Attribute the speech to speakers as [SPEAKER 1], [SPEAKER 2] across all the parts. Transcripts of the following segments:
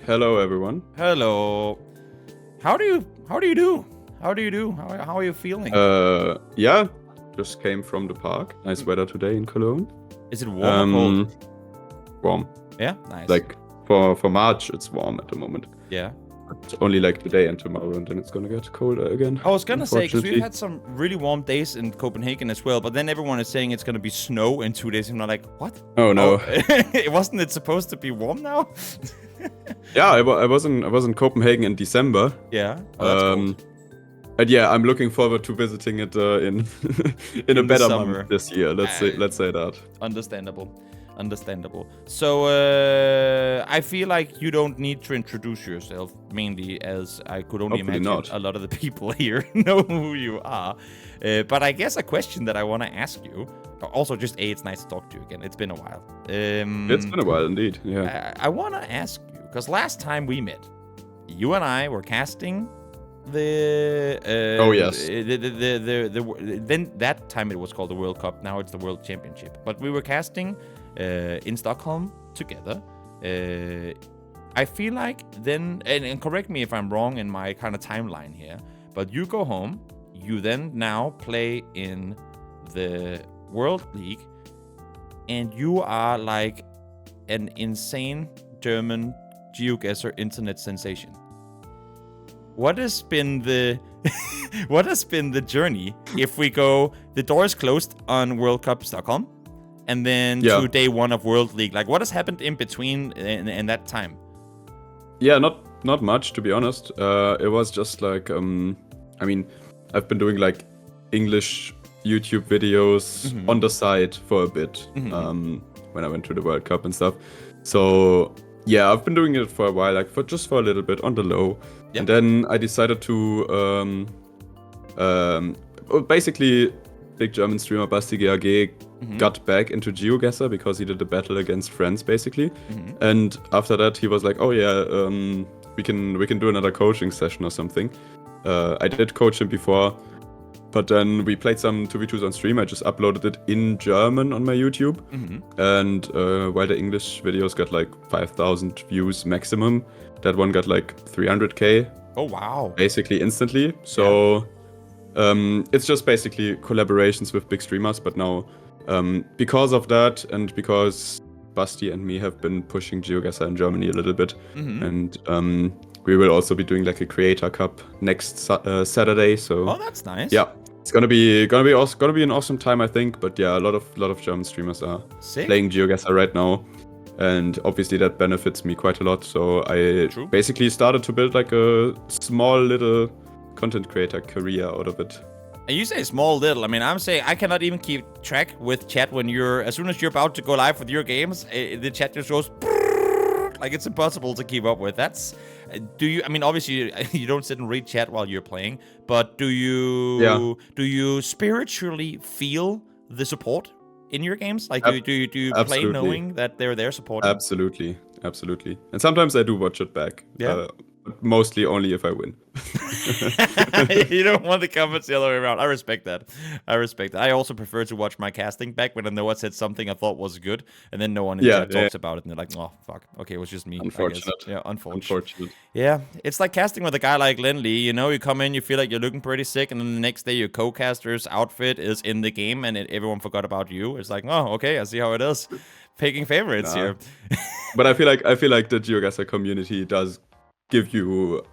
[SPEAKER 1] Hello, everyone.
[SPEAKER 2] Hello. How do you do? How are you feeling?
[SPEAKER 1] Yeah, just came from the park. Nice weather today in Cologne.
[SPEAKER 2] Is it warm or cold?
[SPEAKER 1] Warm.
[SPEAKER 2] Yeah, nice.
[SPEAKER 1] Like for March, it's warm at the moment.
[SPEAKER 2] Yeah.
[SPEAKER 1] But only like today and tomorrow, and then it's gonna get colder again.
[SPEAKER 2] I was gonna say, because we've had some really warm days in Copenhagen as well, but then everyone is saying it's gonna be snow in 2 days, and I'm like, what?
[SPEAKER 1] Oh no!
[SPEAKER 2] Wasn't it supposed to be warm now?
[SPEAKER 1] Yeah, I was in Copenhagen in December.
[SPEAKER 2] Yeah. Oh, that's cool.
[SPEAKER 1] And yeah, I'm looking forward to visiting it in in a better month this year. Let's say that.
[SPEAKER 2] Understandable. So I feel like you don't need to introduce yourself, mainly as I could only
[SPEAKER 1] Hopefully
[SPEAKER 2] imagine
[SPEAKER 1] not.
[SPEAKER 2] a lot of the people here know who you are. But I guess a question that I want to ask you, also just it's nice to talk to you again. It's been a while.
[SPEAKER 1] It's been a while indeed. Yeah.
[SPEAKER 2] I want to ask you, because last time we met, you and I were casting the
[SPEAKER 1] oh yes.
[SPEAKER 2] Then that time it was called the World Cup. Now it's the World Championship. But we were casting in Stockholm together. I feel like then, and correct me if I'm wrong in my kind of timeline here, but you go home, you then now play in the World League, and you are like an insane German GeoGuessr internet sensation. What has been the journey if we go, the door is closed on World Cup Stockholm, and then to day one of World League? Like, what has happened in between in that time?
[SPEAKER 1] Yeah, not much, to be honest. It was just like I mean, I've been doing like English YouTube videos on the side for a bit when I went to the World Cup and stuff. So yeah, I've been doing it for a while, like for a little bit on the low. Yep. And then I decided to basically big German streamer Basti GAG got back into GeoGuessr because he did a battle against friends basically. And after that he was like, oh yeah, we can do another coaching session or something. I did coach him before, but then we played some 2v2s on stream. I just uploaded it in German on my YouTube. And while the English videos got like 5,000 views maximum, that one got like 300k.
[SPEAKER 2] Oh wow.
[SPEAKER 1] Basically instantly. So it's just basically collaborations with big streamers. But now because of that, and because Basti and me have been pushing GeoGuessr in Germany a little bit, and we will also be doing like a Creator Cup next Saturday. So
[SPEAKER 2] that's nice.
[SPEAKER 1] Yeah, it's gonna be an awesome time, I think. But yeah, a lot of German streamers are playing GeoGuessr right now, and obviously that benefits me quite a lot. So I basically started to build like a small little content creator career out of it.
[SPEAKER 2] And you say small little. I mean, I'm saying I cannot even keep track with chat when as soon as you're about to go live with your games, the chat just goes like it's impossible to keep up with. I mean, obviously you don't sit and read chat while you're playing, but do you spiritually feel the support in your games? Like, do you play knowing that they're there supporting?
[SPEAKER 1] Absolutely. And sometimes I do watch it back. Yeah. Mostly only if I win.
[SPEAKER 2] You don't want the comments the other way around. I respect that. I also prefer to watch my casting back when Noah said something I thought was good, and then no one in chat talks about it, and they're like, oh, fuck. Okay, it was just me.
[SPEAKER 1] Unfortunate.
[SPEAKER 2] Yeah, unfortunate. Yeah, it's like casting with a guy like Lennli. You know, you come in, you feel like you're looking pretty sick, and then the next day your co-caster's outfit is in the game, and everyone forgot about you. It's like, oh, okay, I see how it is. Picking favorites here.
[SPEAKER 1] But I feel like the GeoGuessr community does give you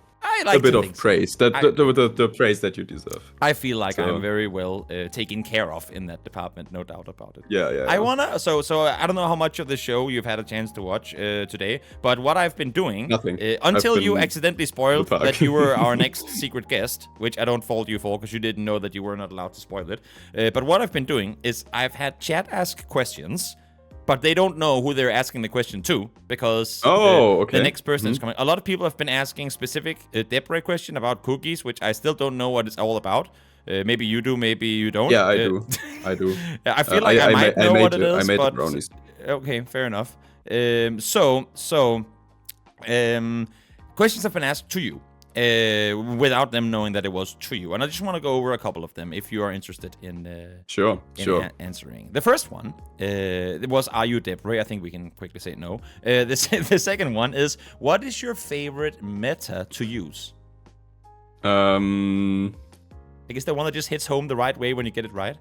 [SPEAKER 1] a bit of praise, the praise that you deserve.
[SPEAKER 2] I feel like I'm very well taken care of in that department, no doubt about it.
[SPEAKER 1] Yeah.
[SPEAKER 2] I wanna so I don't know how much of the show you've had a chance to watch today, but what I've been doing,
[SPEAKER 1] nothing
[SPEAKER 2] until you accidentally spoiled that you were our next secret guest, which I don't fault you for because you didn't know that you were not allowed to spoil it. But what I've been doing is I've had chat ask questions, but they don't know who they're asking the question to because the next person is coming. A lot of people have been asking specific Debray question about cookies, which I still don't know what it's all about. Maybe you do, maybe you don't.
[SPEAKER 1] Yeah, I do.
[SPEAKER 2] I feel like I might know what it is.
[SPEAKER 1] I made
[SPEAKER 2] but
[SPEAKER 1] the brownies.
[SPEAKER 2] Okay, fair enough. Questions have been asked to you. without them knowing that it was to you. And I just want to go over a couple of them if you are interested in
[SPEAKER 1] Sure.
[SPEAKER 2] answering. The first one was, are you Debray? I think we can quickly say no. The second one is, what is your favorite meta to use? I guess the one that just hits home the right way when you get it right.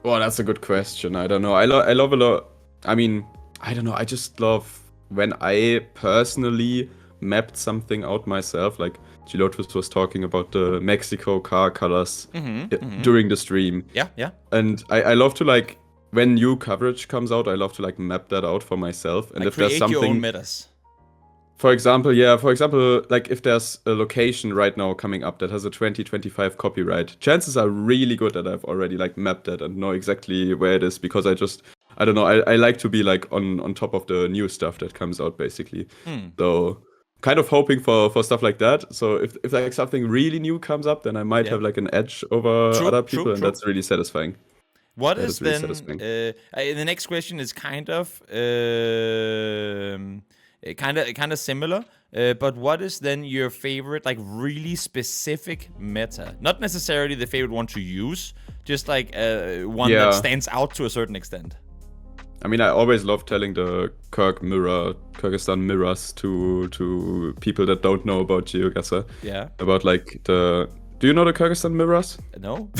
[SPEAKER 1] Well, that's a good question. I don't know. I love a lot. I mean, I don't know. I just love when I personally mapped something out myself. Like Gilotus was talking about the Mexico car colors during the stream.
[SPEAKER 2] Yeah.
[SPEAKER 1] And I love to like, when new coverage comes out, I love to like map that out for myself. And if there's something,
[SPEAKER 2] your own metas.
[SPEAKER 1] For example, like if there's a location right now coming up that has a 2025 copyright, chances are really good that I've already like mapped that and know exactly where it is, because I don't know, I like to be like on top of the new stuff that comes out basically. So kind of hoping for stuff like that. So if like something really new comes up, then I might have like an edge over other people, and that's really satisfying.
[SPEAKER 2] What is really then? The next question is kind of similar, but what is then your favorite, like really specific meta? Not necessarily the favorite one to use, just like one that stands out to a certain extent.
[SPEAKER 1] I mean, I always love telling the Kyrgyzstan mirrors to people that don't know about GeoGuessr.
[SPEAKER 2] Yeah.
[SPEAKER 1] About like do you know the Kyrgyzstan mirrors?
[SPEAKER 2] No.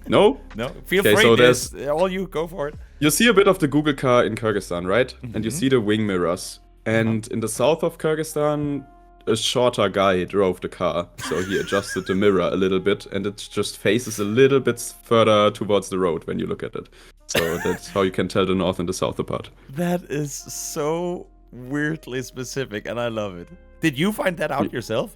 [SPEAKER 1] No?
[SPEAKER 2] No. Feel free. So there's all you go for it.
[SPEAKER 1] You see a bit of the Google car in Kyrgyzstan, right? And you see the wing mirrors. And in the south of Kyrgyzstan, a shorter guy drove the car. So he adjusted the mirror a little bit, and it just faces a little bit further towards the road when you look at it. So that's how you can tell the north and the south apart.
[SPEAKER 2] That is so weirdly specific, and I love it. Did you find that out yourself?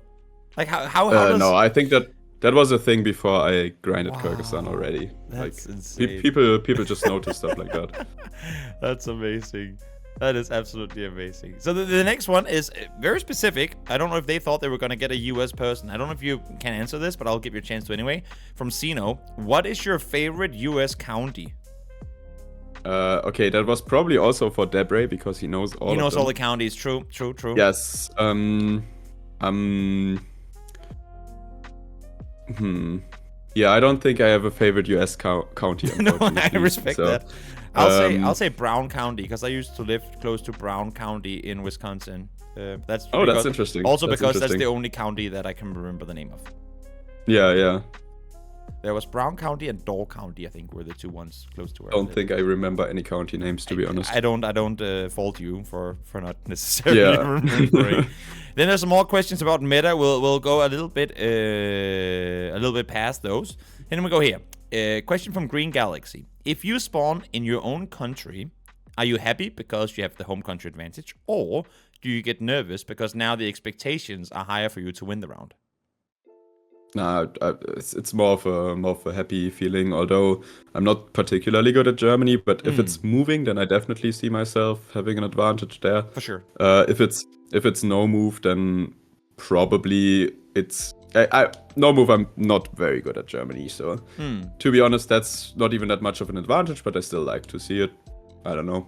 [SPEAKER 2] Like how does...
[SPEAKER 1] No, I think that was a thing before I grinded Kyrgyzstan already.
[SPEAKER 2] That's
[SPEAKER 1] like,
[SPEAKER 2] insane.
[SPEAKER 1] People just notice stuff like that.
[SPEAKER 2] That's amazing. That is absolutely amazing. So the next one is very specific. I don't know if they thought they were going to get a US person. I don't know if you can answer this, but I'll give you a chance to anyway. From Sino, what is your favorite US county?
[SPEAKER 1] Okay, that was probably also for Debray, because he knows all of them.
[SPEAKER 2] He knows all the counties. True.
[SPEAKER 1] Yes. Yeah, I don't think I have a favorite US county.
[SPEAKER 2] No, I respect that. I'll say Brown County, because I used to live close to Brown County in Wisconsin. That's
[SPEAKER 1] interesting.
[SPEAKER 2] Also because that's the only county that I can remember the name of.
[SPEAKER 1] Yeah.
[SPEAKER 2] There was Brown County and Door County, I think, were the two ones close to where
[SPEAKER 1] I don't think I remember any county names, to be honest.
[SPEAKER 2] I don't fault you for not necessarily remembering. Then there's some more questions about meta. We'll go a little bit past those. Then we go here. Question from Green Galaxy. If you spawn in your own country, are you happy because you have the home country advantage, or do you get nervous because now the expectations are higher for you to win the round?
[SPEAKER 1] Nah, it's more of a happy feeling. Although I'm not particularly good at Germany, but if it's moving, then I definitely see myself having an advantage there.
[SPEAKER 2] For sure.
[SPEAKER 1] If it's no move, then probably it's no move. I'm not very good at Germany, so to be honest, that's not even that much of an advantage. But I still like to see it. I don't know,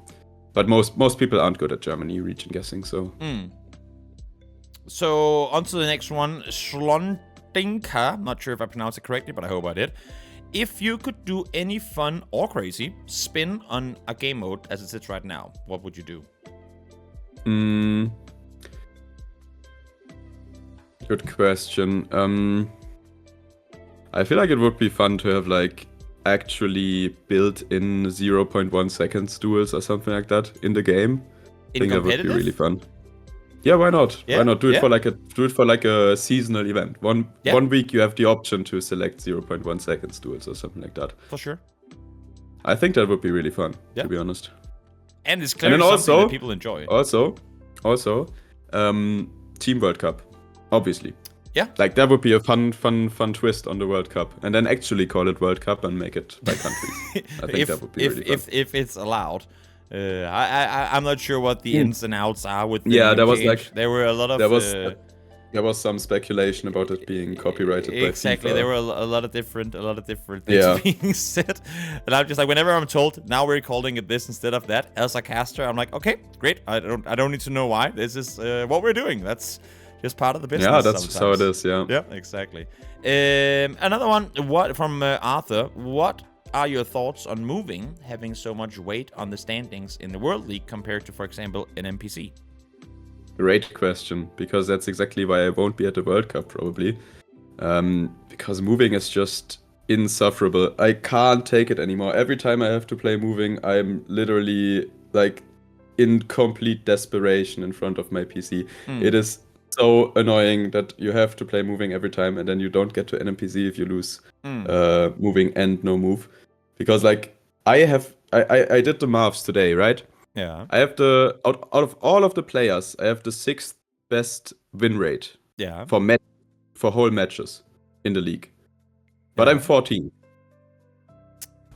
[SPEAKER 1] but most people aren't good at Germany region guessing. So.
[SPEAKER 2] So on to the next one, Shlontinka. Not sure if I pronounced it correctly, but I hope I did. If you could do any fun or crazy spin on a game mode as it sits right now, what would you do?
[SPEAKER 1] Good question. I feel like it would be fun to have like actually built-in 0.1 seconds duels or something like that in the game. I think that would be really fun. Yeah, why not?
[SPEAKER 2] Yeah,
[SPEAKER 1] why not do it for like a seasonal event? One week you have the option to select 0.1 seconds duels or something like that.
[SPEAKER 2] For sure.
[SPEAKER 1] I think that would be really fun, to be honest.
[SPEAKER 2] And it's clearly something that people enjoy.
[SPEAKER 1] Also, Team World Cup, obviously.
[SPEAKER 2] Yeah.
[SPEAKER 1] Like that would be a fun twist on the World Cup, and then actually call it World Cup and make it by countries. I think that would be really fun.
[SPEAKER 2] If it's allowed. I'm not sure what the ins and outs are with the
[SPEAKER 1] there was like
[SPEAKER 2] there were a lot of
[SPEAKER 1] there was some speculation about it being copyrighted by
[SPEAKER 2] exactly.
[SPEAKER 1] FIFA.
[SPEAKER 2] There were a lot of different things being said, and I'm just like, whenever I'm told now we're calling it this instead of that as a caster, I'm like, okay, great. I don't need to know why. This is what we're doing. That's Just part of the business.
[SPEAKER 1] Yeah, that's
[SPEAKER 2] sometimes.
[SPEAKER 1] just how it is. Yeah.
[SPEAKER 2] Yeah, exactly. Another one. What from Arthur? What are your thoughts on moving, having so much weight on the standings in the World League compared to, for example, an NPC?
[SPEAKER 1] Great question, because that's exactly why I won't be at the World Cup probably. Because moving is just insufferable. I can't take it anymore. Every time I have to play moving, I'm literally like in complete desperation in front of my PC. It is so annoying that you have to play moving every time, and then you don't get to an NPC if you lose moving and no move. Because like I did the maths today, right?
[SPEAKER 2] Yeah.
[SPEAKER 1] I have the out of all of the players, I have the 6th best win rate
[SPEAKER 2] Yeah.
[SPEAKER 1] for whole matches in the league. But I'm 14.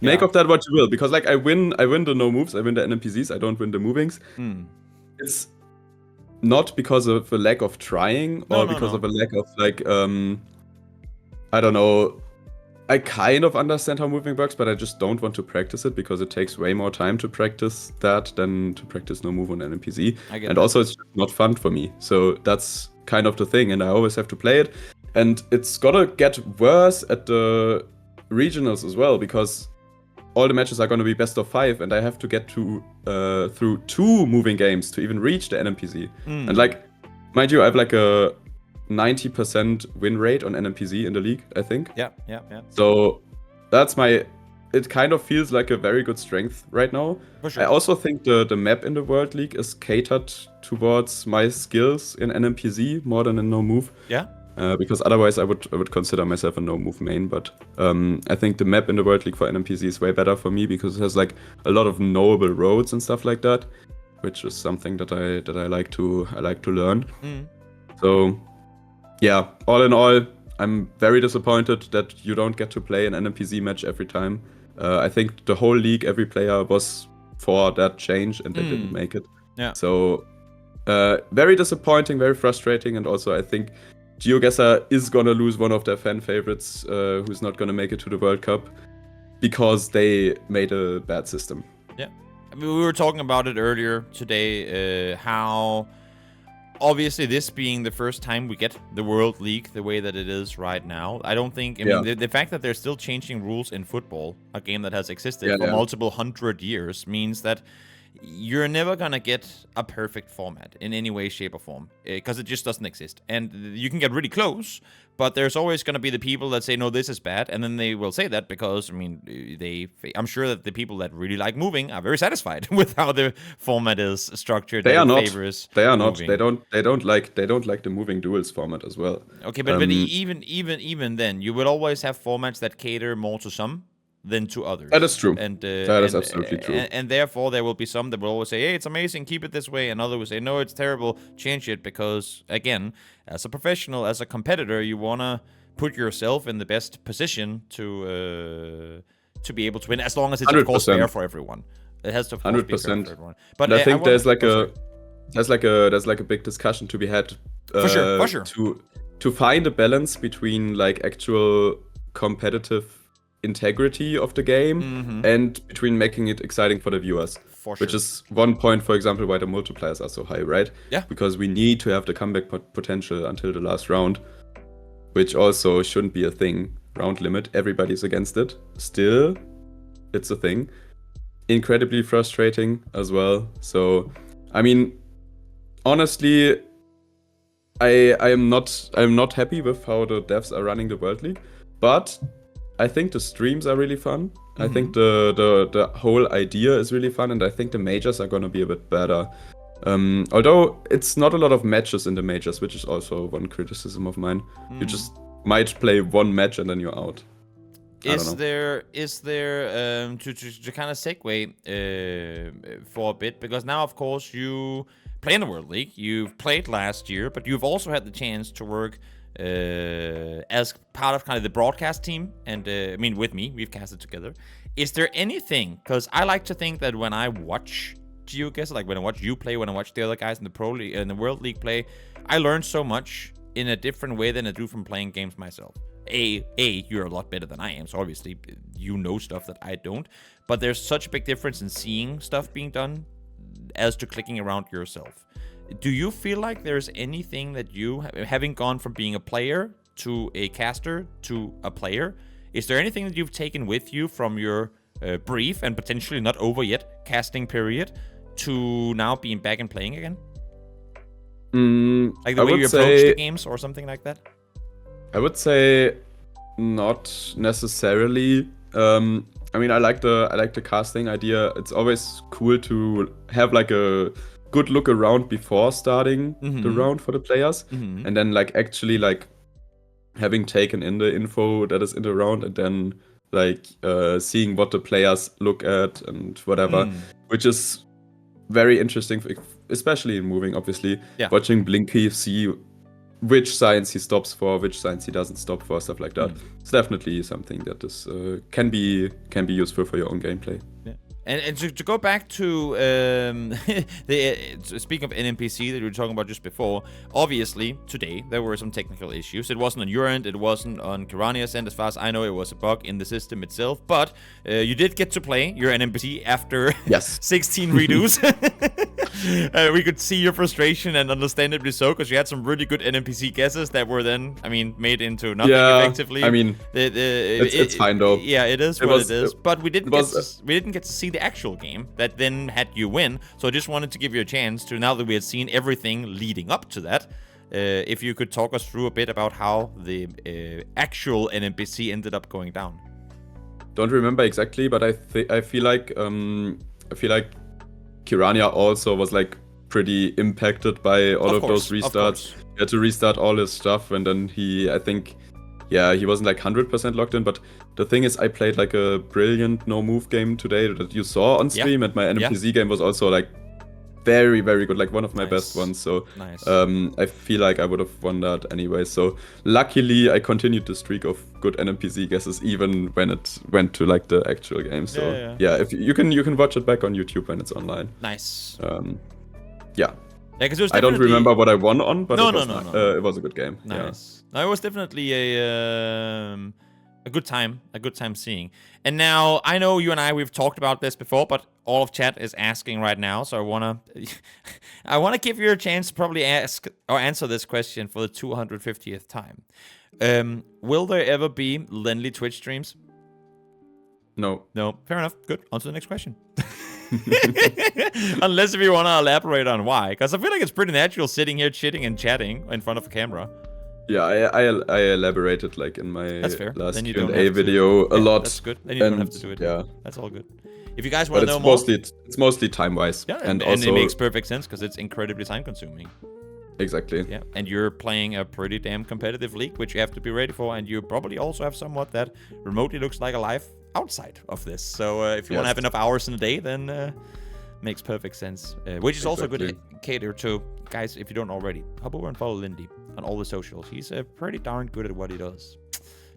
[SPEAKER 1] Make of that what you will, because like I win the no moves, I win the NPCs, I don't win the movings. It's not because of a lack of trying or because of a lack of like I don't know. I kind of understand how moving works, but I just don't want to practice it because it takes way more time to practice that than to practice no move on an NPC. And also it's just not fun for me. So that's kind of the thing, and I always have to play it. And it's gotta get worse at the regionals as well, because all the matches are gonna be best of 5, and I have to get to through 2 moving games to even reach the NPC. And like, mind you, I have like a 90% win rate on NPC in the league, I think.
[SPEAKER 2] Yeah.
[SPEAKER 1] So that's it kind of feels like a very good strength right now.
[SPEAKER 2] For sure.
[SPEAKER 1] I also think the map in the World League is catered towards my skills in NPC more than in no move.
[SPEAKER 2] Yeah.
[SPEAKER 1] Because otherwise I would consider myself a no move main, but I think the map in the World League for NPC is way better for me because it has like a lot of knowable roads and stuff like that, which is something that I like to learn. So yeah, all in all, I'm very disappointed that you don't get to play an NPC match every time. I think the whole league, every player was for that change, and they didn't make it.
[SPEAKER 2] Yeah.
[SPEAKER 1] So very disappointing, very frustrating, and also I think GeoGuessr is gonna lose one of their fan favorites, who's not gonna make it to the World Cup because they made a bad system.
[SPEAKER 2] Yeah, I mean, we were talking about it earlier today, how obviously this being the first time we get the World League the way that it is right now, I don't think, I mean, the fact that they're still changing rules in football, a game that has existed for multiple 100 years, means that you're never gonna get a perfect format in any way, shape, or form, because it just doesn't exist. And you can get really close, but there's always gonna be the people that say, no, this is bad, and then they will say that because, I mean, I'm sure that the people that really like moving are very satisfied with how the format is structured.
[SPEAKER 1] They are not. They are
[SPEAKER 2] moving.
[SPEAKER 1] not. They don't like the moving duels format as well.
[SPEAKER 2] Okay, but even then, you will always have formats that cater more to some than to others.
[SPEAKER 1] That is true.
[SPEAKER 2] And
[SPEAKER 1] that is absolutely true.
[SPEAKER 2] And therefore, there will be some that will always say, hey, it's amazing, keep it this way. And others will say, no, it's terrible, change it. Because, again, as a professional, as a competitor, you want to put yourself in the best position to be able to win, as long as it's, 100%. Of course, fair for everyone. It has to, of course, 100%. Be fair for everyone. But
[SPEAKER 1] I think there's like a big discussion to be had.
[SPEAKER 2] For sure.
[SPEAKER 1] To find a balance between like actual competitive integrity of the game and between making it exciting for the viewers, which is one point, for example, why the multipliers are so high, right?
[SPEAKER 2] Yeah,
[SPEAKER 1] because we need to have the comeback potential until the last round, which also shouldn't be a thing. Round limit, everybody's against it. Still, it's a thing. Incredibly frustrating as well. So, I mean, honestly, I'm not happy with how the devs are running the World League, but I think the streams are really fun. I think the whole idea is really fun, and I think the majors are gonna be a bit better. Although it's not a lot of matches in the majors, which is also one criticism of mine. You just might play one match and then you're out.
[SPEAKER 2] Is there to kind of segue for a bit, because now of course you play in the World League. You've played last year, but you've also had the chance to work as part of kind of the broadcast team, and I mean, with me, we've casted together. Is there anything, because I like to think that when I watch GeoGuessr, like when I watch you play, when I watch the other guys in the Pro League, in the World League play, I learn so much in a different way than I do from playing games myself. You're a lot better than I am, so obviously you know stuff that I don't, but there's such a big difference in seeing stuff being done as to clicking around yourself. Do you feel like there's anything that you, having gone from being a player to a caster to a player, is there anything that you've taken with you from your brief and potentially not over yet casting period to now being back and playing again? Like the way you approach the games or something like that?
[SPEAKER 1] I would say not necessarily. I mean, I like the casting idea. It's always cool to have like a good look around before starting the round for the players, and then like actually like having taken in the info that is in the round, and then like seeing what the players look at and whatever, which is very interesting, especially in moving. Obviously, watching Blinky, see which signs he stops for, which signs he doesn't stop for, stuff like that. It's definitely something that is can be useful for your own gameplay.
[SPEAKER 2] Yeah. And to go back to speaking of NPC that we were talking about just before, obviously today there were some technical issues. It wasn't on your end, it wasn't on Kirania's end. As far as I know, it was a bug in the system itself. But you did get to play your NPC after 16 redos. We could see your frustration, and understandably so, because you had some really good NPC guesses that were then, I mean, made into nothing effectively.
[SPEAKER 1] I mean, it's fine though.
[SPEAKER 2] Yeah, it is what it is. But we didn't get to see the actual game that then had you win. So I just wanted to give you a chance to, now that we had seen everything leading up to that, if you could talk us through a bit about how the actual NPC ended up going down.
[SPEAKER 1] Don't remember exactly, but I feel like Kirania also was like pretty impacted by all of those restarts. He had to restart all his stuff, and then he wasn't like 100% locked in. But the thing is, I played like a brilliant no move game today that you saw on stream, and my NPC game was also like very, very good, like one of my best ones. So I feel like I would have won that anyway. So luckily, I continued the streak of good NPC guesses even when it went to like the actual game. So if you can watch it back on YouTube when it's online.
[SPEAKER 2] Nice.
[SPEAKER 1] Yeah.
[SPEAKER 2] Because it was
[SPEAKER 1] I don't remember what I won on, but
[SPEAKER 2] no.
[SPEAKER 1] It was a good game.
[SPEAKER 2] Nice. No, it was definitely a good time seeing. And now I know you and we've talked about this before, but all of chat is asking right now, so I wanna give you a chance to probably ask or answer this question for the 250th time. Will there ever be Lennli Twitch streams?
[SPEAKER 1] No.
[SPEAKER 2] Fair enough. Good. On to the next question. Unless if you want to elaborate on why, because I feel like it's pretty natural sitting here chitting and chatting in front of a camera.
[SPEAKER 1] Yeah, I elaborated like in my last Q&A video a lot.
[SPEAKER 2] That's good. Then you don't have to do it.
[SPEAKER 1] Yeah,
[SPEAKER 2] that's all good. If you guys want to know
[SPEAKER 1] more, it's mostly time-wise.
[SPEAKER 2] Yeah, and also, it makes perfect sense because it's incredibly time-consuming.
[SPEAKER 1] Exactly.
[SPEAKER 2] Yeah, and you're playing a pretty damn competitive league, which you have to be ready for, and you probably also have somewhat that remotely looks like a life outside of this. So if you want to have enough hours in a day, then makes perfect sense. Which is also good to cater to guys. If you don't already, hop over and follow Lennli on all the socials. He's pretty darn good at what he does.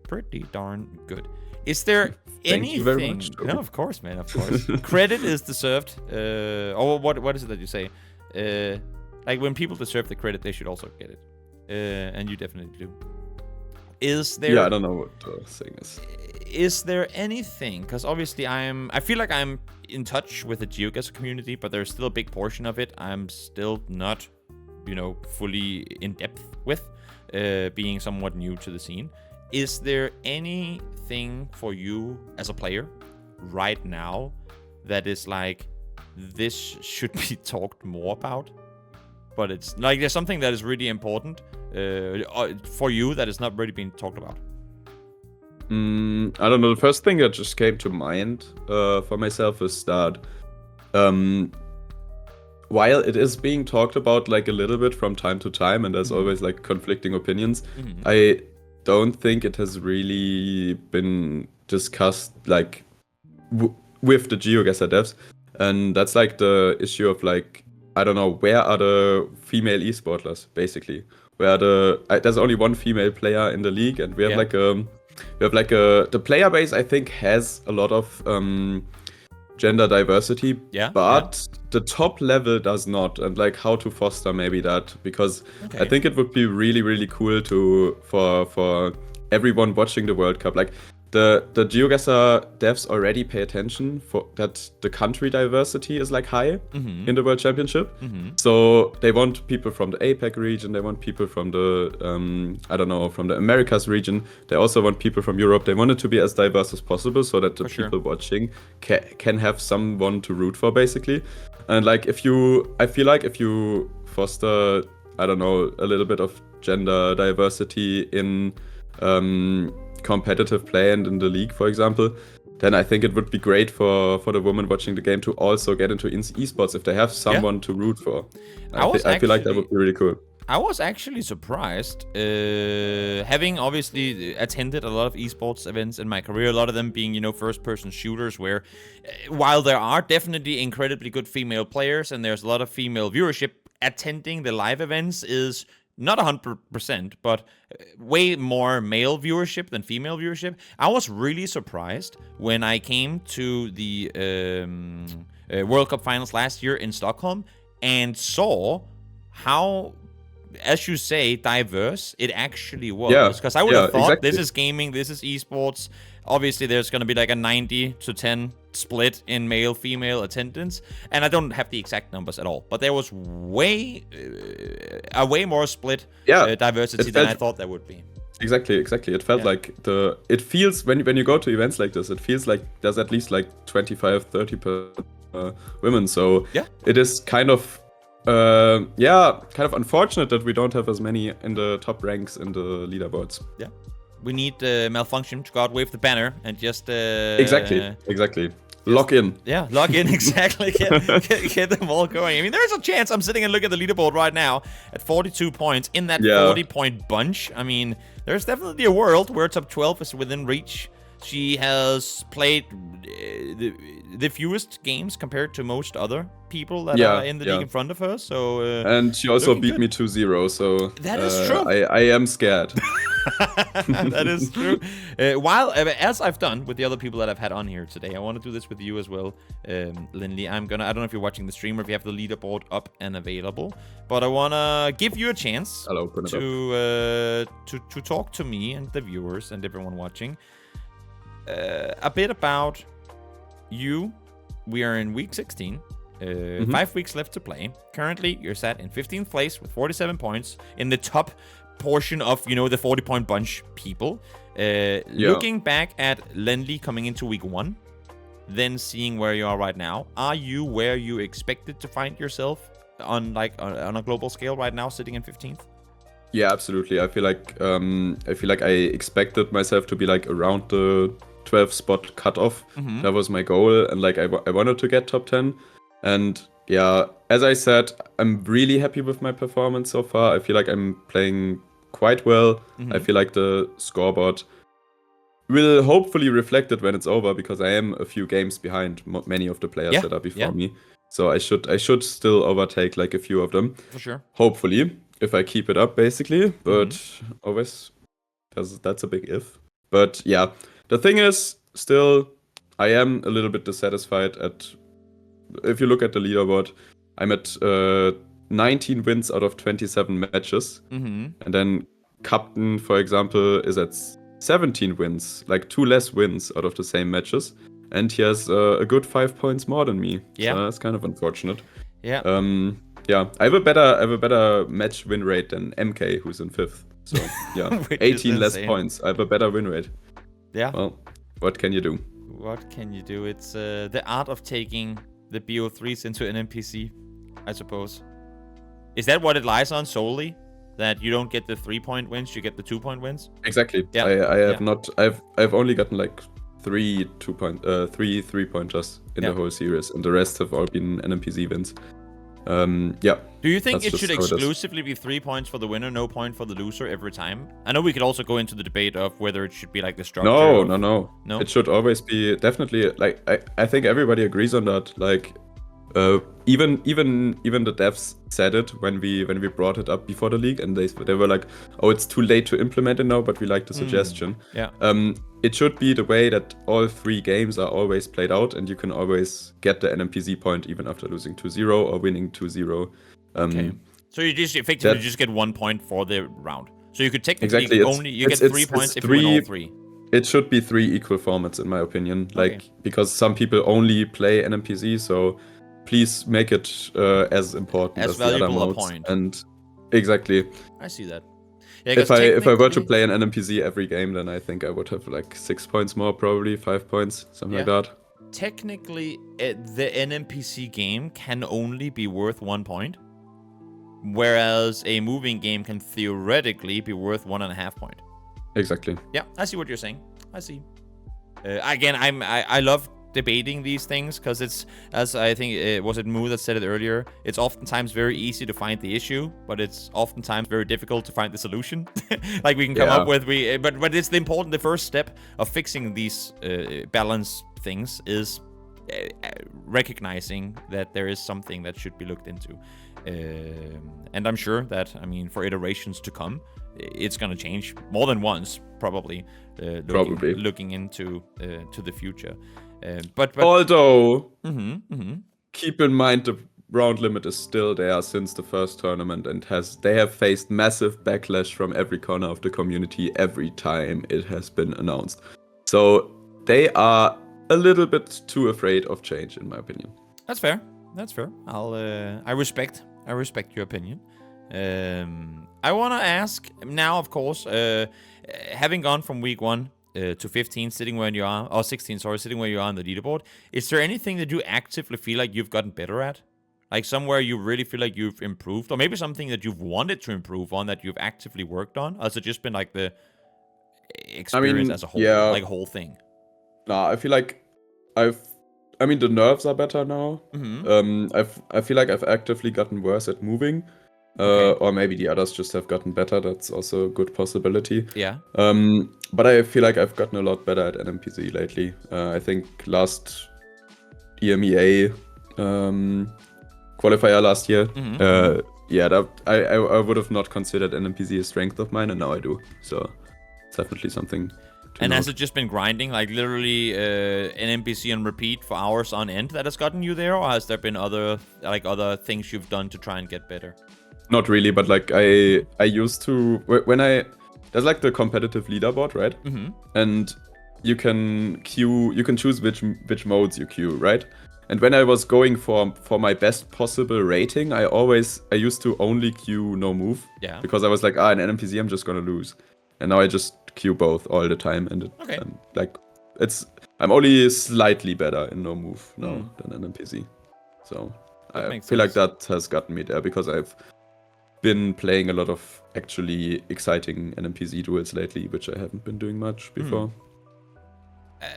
[SPEAKER 2] Pretty darn good. Is there anything?
[SPEAKER 1] Thank you very much,
[SPEAKER 2] no, of course, man. Of course. Credit is deserved. Or what is it that you say? Like when people deserve the credit, they should also get it. And you definitely do. Is there?
[SPEAKER 1] Yeah, I don't know what the thing is.
[SPEAKER 2] Is there anything? Because obviously I feel like I'm in touch with the GeoGuessr community, but there's still a big portion of it I'm still not, fully in depth with, being somewhat new to the scene. Is there anything for you as a player right now that is like, this should be talked more about? But it's like there's something that is really important for you that is not really being talked about.
[SPEAKER 1] I don't know. The first thing that just came to mind for myself is that while it is being talked about like a little bit from time to time, and there's always like conflicting opinions, I don't think it has really been discussed like with the GeoGuessr devs, and that's like the issue of like, I don't know, where are the female esportlers basically? There's only one female player in the league, and we have the player base I think has a lot of gender diversity, but the top level does not, and like how to foster maybe that, because I think it would be really, really cool for everyone watching the World Cup. Like the GeoGuessr devs already pay attention for that the country diversity is like high in the World Championship. So they want people from the APAC region, they want people from the I don't know, from the Americas region. They also want people from Europe. They want it to be as diverse as possible so that the people watching can have someone to root for, basically. And like I feel like if you foster, I don't know, a little bit of gender diversity in competitive play and in the league, for example, then I think it would be great for the women watching the game to also get into esports if they have someone to root for. I feel like that would be really cool.
[SPEAKER 2] I was actually surprised, having obviously attended a lot of esports events in my career, a lot of them being, first-person shooters, where while there are definitely incredibly good female players and there's a lot of female viewership, attending the live events is not 100%, but way more male viewership than female viewership. I was really surprised when I came to the World Cup finals last year in Stockholm and saw how, as you say, diverse it actually was. Because I would have thought this is gaming, this is esports. Obviously, there's going to be like a 90-10 split in male-female attendance, and I don't have the exact numbers at all. But there was way more split diversity than I thought there would be.
[SPEAKER 1] Exactly. It felt like it feels when you go to events like this, it feels like there's at least like 25-30% women. So it is kind of unfortunate that we don't have as many in the top ranks in the leaderboards.
[SPEAKER 2] Yeah. We need Malfunction to go out, wave the banner, and just...
[SPEAKER 1] Exactly. Log in.
[SPEAKER 2] Yeah, log in, exactly. Get them all going. I mean, there's a chance. I'm sitting and looking at the leaderboard right now at 42 points in that 40-point bunch. I mean, there's definitely a world where top 12 is within reach. She has played the fewest games compared to most other people that are in the league in front of her. So
[SPEAKER 1] and she also beat me 2-0. So
[SPEAKER 2] that is true.
[SPEAKER 1] I am scared.
[SPEAKER 2] That is true. As I've done with the other people that I've had on here today, I want to do this with you as well, Lennli. I don't know if you're watching the stream or if you have the leaderboard up and available, but I want to give you a chance to talk to me and the viewers and everyone watching a bit about you. We are in week 16. 5 weeks left to play. Currently, you're sat in 15th place with 47 points in the top portion of, the 40-point bunch people. Looking back at Lennli coming into week 1, then seeing where you are right now, are you where you expected to find yourself on a global scale right now, sitting in 15th?
[SPEAKER 1] Yeah, absolutely. I feel like I expected myself to be like around the 12 spot cutoff. That was my goal, and like I wanted to get top 10. And yeah, as I said, I'm really happy with my performance so far. I feel like I'm playing quite well. I feel like the scoreboard will hopefully reflect it when it's over, because I am a few games behind many of the players that are before me. So I should still overtake like a few of them.
[SPEAKER 2] For sure.
[SPEAKER 1] Hopefully, if I keep it up, basically. But always, that's a big if. But yeah, the thing is, still, I am a little bit dissatisfied if you look at the leaderboard, I'm at 19 wins out of 27 matches. And then Captain, for example, is at 17 wins, like 2 less wins out of the same matches. And he has a good 5 points more than me.
[SPEAKER 2] Yeah.
[SPEAKER 1] So that's kind of unfortunate.
[SPEAKER 2] Yeah.
[SPEAKER 1] I have a better match win rate than MK, who's in 5th. So yeah, 18 less points. I have a better win rate.
[SPEAKER 2] Yeah.
[SPEAKER 1] Well, what can you do?
[SPEAKER 2] What can you do? It's the art of taking the BO3s into an NPC, I suppose. Is that what it lies on solely? That you don't get the 3-point wins, you get the 2-point wins?
[SPEAKER 1] Exactly. Yeah. I have not. I've only gotten like 3 3-pointers in the whole series, and the rest have all been NPC wins.
[SPEAKER 2] Do you think it should exclusively be 3 points for the winner, no point for the loser every time? I know we could also go into the debate of whether it should be like the structure.
[SPEAKER 1] No. It should always be definitely like I think everybody agrees on that. Like even the devs said it when we brought it up before the league, and they were like, oh, it's too late to implement it now, but we like the suggestion. It should be the way that all 3 games are always played out, and you can always get the NPC point even after losing 2-0 or winning 2-0.
[SPEAKER 2] Okay. So you just effectively just get 1 point for the round. So you could technically get 3 points if you win all 3.
[SPEAKER 1] It should be 3 equal formats, in my opinion. Like,
[SPEAKER 2] Okay.
[SPEAKER 1] because some people only play NMPZ, so please make it as important
[SPEAKER 2] As
[SPEAKER 1] as the other
[SPEAKER 2] valuable a
[SPEAKER 1] modes.
[SPEAKER 2] point.
[SPEAKER 1] And exactly.
[SPEAKER 2] I see that. Yeah, 'cause
[SPEAKER 1] If I were to
[SPEAKER 2] technically-
[SPEAKER 1] play an NMPZ every game, then I think I would have like 6 points more, probably 5 points, something like that.
[SPEAKER 2] Technically, the NMPC game can only be worth 1 point, whereas a moving game can theoretically be worth 1.5 point.
[SPEAKER 1] Exactly.
[SPEAKER 2] Yeah, I see what you're saying. I see. Again, I love debating these things because it's, as I think was it Moo that said it earlier, it's oftentimes very easy to find the issue, but it's oftentimes very difficult to find the solution. Like we can come up with but it's the first step of fixing these balance things is recognizing that there is something that should be looked into. And I'm sure that, I mean, for iterations to come, it's gonna change more than once, probably. Looking into to the future. But
[SPEAKER 1] although, keep in mind the round limit is still there since the first tournament, and they have faced massive backlash from every corner of the community every time it has been announced. So they are a little bit too afraid of change, in my opinion.
[SPEAKER 2] That's fair. That's fair. I respect your opinion. I want to ask now, of course, having gone from week 1 to 15, sitting where you are, or 16, sorry, sitting where you are on the leaderboard, is there anything that you actively feel like you've gotten better at? Like somewhere you really feel like you've improved, or maybe something that you've wanted to improve on that you've actively worked on? Or has it just been like the experience as a whole, like a whole thing?
[SPEAKER 1] Nah, I feel like the nerves are better now. I feel like I've actively gotten worse at moving. Or maybe the others just have gotten better. That's also a good possibility.
[SPEAKER 2] Yeah.
[SPEAKER 1] But I feel like I've gotten a lot better at NMPZ lately. I think last EMEA qualifier last year. I would have not considered NMPZ a strength of mine, and now I do. So it's definitely something.
[SPEAKER 2] And has it just been grinding, like literally an NPC on repeat for hours on end that has gotten you there, or has there been other things you've done to try and get better?
[SPEAKER 1] Not really, but like I used to there's like the competitive leaderboard, right? And you can choose which modes you queue, right? And when I was going for my best possible rating, I used to only queue no move.
[SPEAKER 2] Yeah.
[SPEAKER 1] Because I was like, in NMPZ I'm just gonna lose. And now I just queue both all the time, and I'm only slightly better in no move now than NMPZ. So I feel like that has gotten me there because I've been playing a lot of actually exciting NMPZ duels lately, which I haven't been doing much before.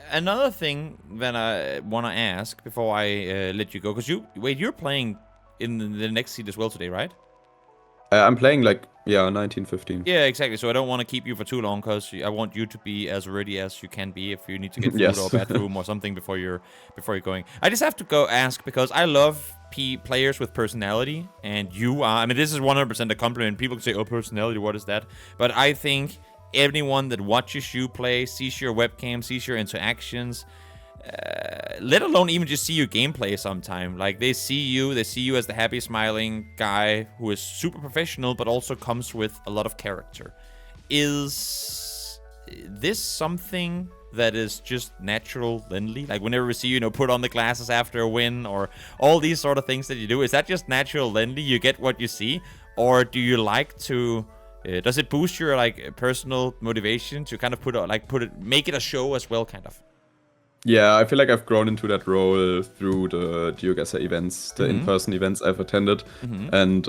[SPEAKER 2] Another thing that I want to ask before I let you go, because you're playing in the next seed as well today, right?
[SPEAKER 1] I'm playing 1915.
[SPEAKER 2] Yeah, exactly. So I don't want to keep you for too long because I want you to be as ready as you can be if you need to get food or bathroom or something before you're going. I just have to go ask because I love players with personality, and you are. I mean, this is 100% a compliment. People can say, "Oh, personality, what is that?" But I think anyone that watches you play, sees your webcam, sees your interactions, let alone even just see your gameplay sometime. Like, they see you as the happy, smiling guy who is super professional, but also comes with a lot of character. Is this something that is just natural Lennli? Like, whenever we see you, put on the glasses after a win, or all these sort of things that you do, is that just natural Lennli? You get what you see? Or do you like to... does it boost your, personal motivation to kind of make it a show as well, kind of?
[SPEAKER 1] Yeah, I feel like I've grown into that role through the GeoGuessr events, the in-person events I've attended. And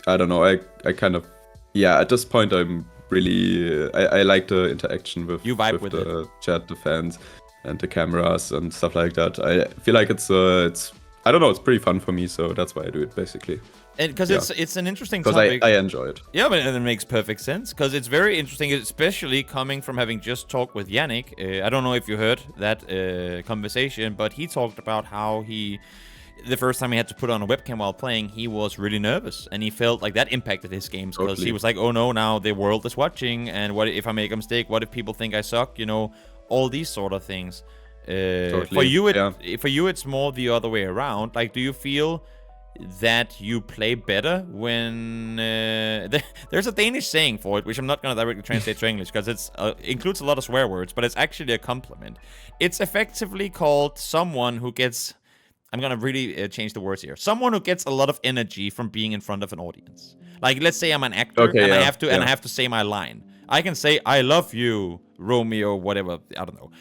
[SPEAKER 1] I don't know, I kind of... Yeah, at this point I'm really... I like the interaction with the chat, the fans, and the cameras and stuff like that. I feel like it's I don't know, it's pretty fun for me, so that's why I do it, basically.
[SPEAKER 2] Because it's an interesting topic.
[SPEAKER 1] Because I enjoy it.
[SPEAKER 2] Yeah, but it makes perfect sense. Because it's very interesting, especially coming from having just talked with Yannick. I don't know if you heard that conversation, but he talked about how the first time he had to put on a webcam while playing, he was really nervous. And he felt like that impacted his games. Because he was like, oh no, now the world is watching. And what if I make a mistake? What if people think I suck? All these sort of things. For you, it's more the other way around. Like, do you feel... that you play better when there's a Danish saying for it, which I'm not going to directly translate to English because it includes a lot of swear words, but it's actually a compliment. It's effectively called someone who gets, I'm going to really change the words here, someone who gets a lot of energy from being in front of an audience. Like, let's say I'm an actor and I have to say my line. I can say, I love you, Romeo, whatever, I don't know.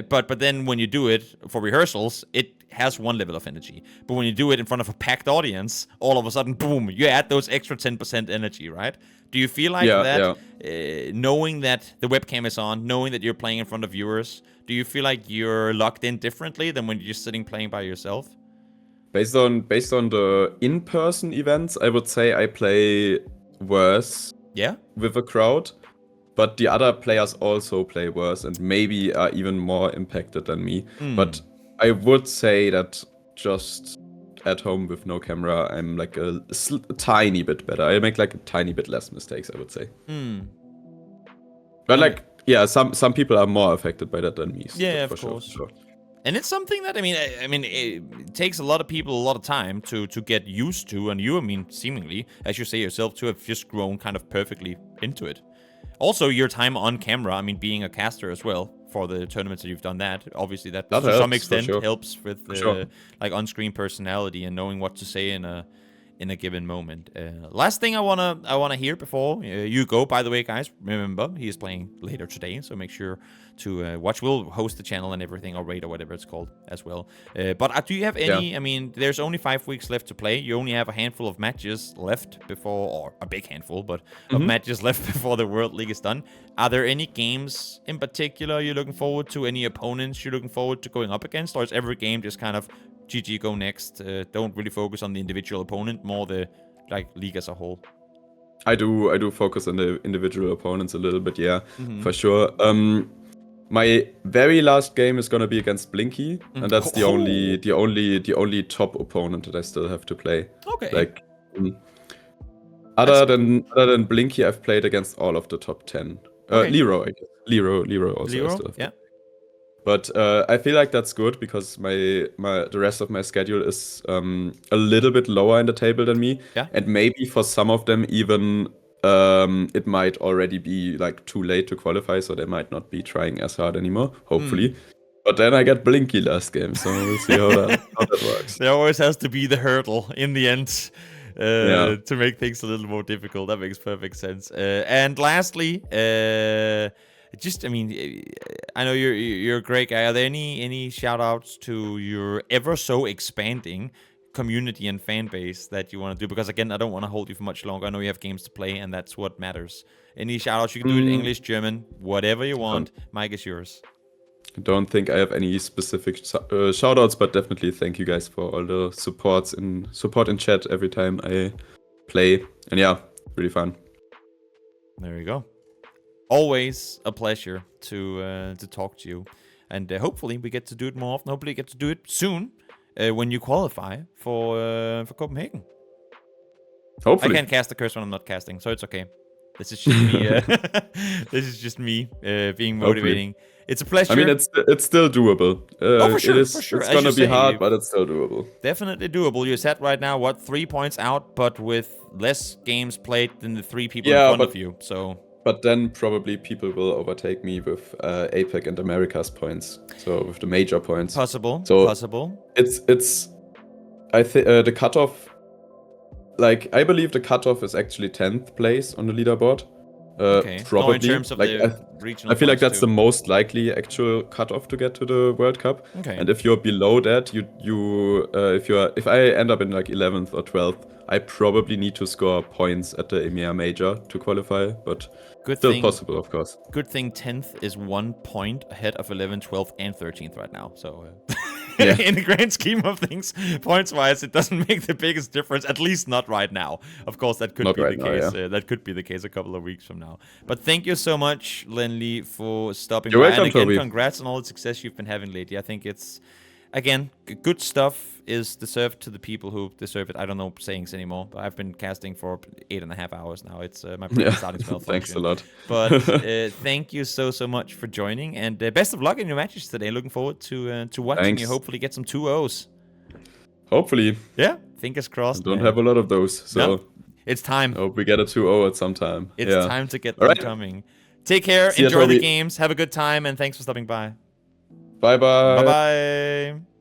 [SPEAKER 2] But then when you do it for rehearsals, it has one level of energy. But when you do it in front of a packed audience, all of a sudden, boom, you add those extra 10% energy, right? Do you feel like knowing that the webcam is on, knowing that you're playing in front of viewers, do you feel like you're locked in differently than when you're just sitting playing by yourself?
[SPEAKER 1] Based on the in-person events, I would say I play worse with a crowd. But the other players also play worse and maybe are even more impacted than me. But I would say that just at home with no camera, I'm like a tiny bit better. I make like a tiny bit less mistakes, I would say. But like, yeah, some people are more affected by that than me.
[SPEAKER 2] Yeah, of course. Sure. And it's something that, I mean, it takes a lot of people a lot of time to get used to. And you, I mean, seemingly, as you say yourself, to have just grown kind of perfectly into it. Also, your time on camera, I mean, being a caster as well for the tournaments that you've done that, obviously that to some extent helps with like on-screen personality and knowing what to say in a given moment. Last thing I wanna hear before you go, by the way, guys, remember he is playing later today, so make sure to watch. We'll host the channel and everything, or raid, or whatever it's called as well. But do you have any? I mean, there's only 5 weeks left to play. You only have a handful of matches left before, or a big handful, but of matches left before the World League is done. Are there any games in particular you're looking forward to? Any opponents you're looking forward to going up against, or is every game just kind of GG, go next? Don't really focus on the individual opponent, more the like league as a whole.
[SPEAKER 1] I do focus on the individual opponents a little bit, for sure. My very last game is gonna be against Blinky, and that's the only top opponent that I still have to play.
[SPEAKER 2] Okay.
[SPEAKER 1] Like other than Blinky, I've played against all of the top 10. Leroy, I guess. Leroy also. I still have to play. But I feel like that's good because the rest of my schedule is a little bit lower in the table than me, and maybe for some of them even it might already be like too late to qualify, so they might not be trying as hard anymore. Hopefully, but then I get Blinky last game, so we'll see how that works.
[SPEAKER 2] There always has to be the hurdle in the end. To make things a little more difficult. That makes perfect sense. And lastly, I mean, I know you're a great guy. Are there any shout outs to your ever so expanding community and fan base that you want to do? Because again, I don't want to hold you for much longer. I know you have games to play, and that's what matters. Any shout outs? You can do it in English, German, whatever you want. Mike is yours.
[SPEAKER 1] I don't think I have any specific shout outs, but definitely thank you guys for all the support in chat every time I play. And yeah, really fun.
[SPEAKER 2] There you go. Always a pleasure to talk to you, and hopefully we get to do it more often. Hopefully we get to do it soon when you qualify for Copenhagen.
[SPEAKER 1] Hopefully.
[SPEAKER 2] I can't cast the curse when I'm not casting, so it's okay. This is just me. This is just me being motivating. Hopefully. It's a pleasure.
[SPEAKER 1] I mean, it's still doable.
[SPEAKER 2] For sure, for sure.
[SPEAKER 1] It's gonna be hard, but it's still doable.
[SPEAKER 2] Definitely doable. You're set right now, 3 points out, but with less games played than the 3 people in front of you. So.
[SPEAKER 1] But then probably people will overtake me with APAC and America's points. So with the major points.
[SPEAKER 2] Possible.
[SPEAKER 1] It's. I think the cutoff. Like I believe the cutoff is actually 10th place on the leaderboard. Probably.
[SPEAKER 2] In terms of the regional
[SPEAKER 1] I feel like that's
[SPEAKER 2] too.
[SPEAKER 1] the most likely actual cutoff to get to the World Cup.
[SPEAKER 2] Okay.
[SPEAKER 1] And if you're below that, if I end up in like 11th or 12th, I probably need to score points at the EMEA major to qualify, but still possible, of course.
[SPEAKER 2] Good thing 10th is 1 point ahead of 11th, 12th, and 13th right now. So in the grand scheme of things, points-wise, it doesn't make the biggest difference, at least not right now. Of course, that could be the case. That could be the case a couple of weeks from now. But thank you so much, Lennli, for stopping by.
[SPEAKER 1] Welcome,
[SPEAKER 2] and again,
[SPEAKER 1] Toby.
[SPEAKER 2] Congrats on all the success you've been having lately. I think it's, again, good stuff is deserved to the people who deserve it. I don't know sayings anymore, but I've been casting for 8.5 hours now. It's my brain starting to malfunction.
[SPEAKER 1] Thanks a lot.
[SPEAKER 2] But thank you so much for joining, and best of luck in your matches today. Looking forward to watching you hopefully get some 2-0s.
[SPEAKER 1] Hopefully.
[SPEAKER 2] Yeah, fingers crossed.
[SPEAKER 1] Don't
[SPEAKER 2] man.
[SPEAKER 1] have a lot of those, so
[SPEAKER 2] No, it's time.
[SPEAKER 1] I hope we get a 2-0 at some time.
[SPEAKER 2] It's
[SPEAKER 1] yeah.
[SPEAKER 2] time to get
[SPEAKER 1] All
[SPEAKER 2] them
[SPEAKER 1] right.
[SPEAKER 2] coming. Take care,
[SPEAKER 1] See ya,
[SPEAKER 2] enjoy the
[SPEAKER 1] Toby.
[SPEAKER 2] games, have a good time, and thanks for stopping by.
[SPEAKER 1] Bye bye.
[SPEAKER 2] Bye bye.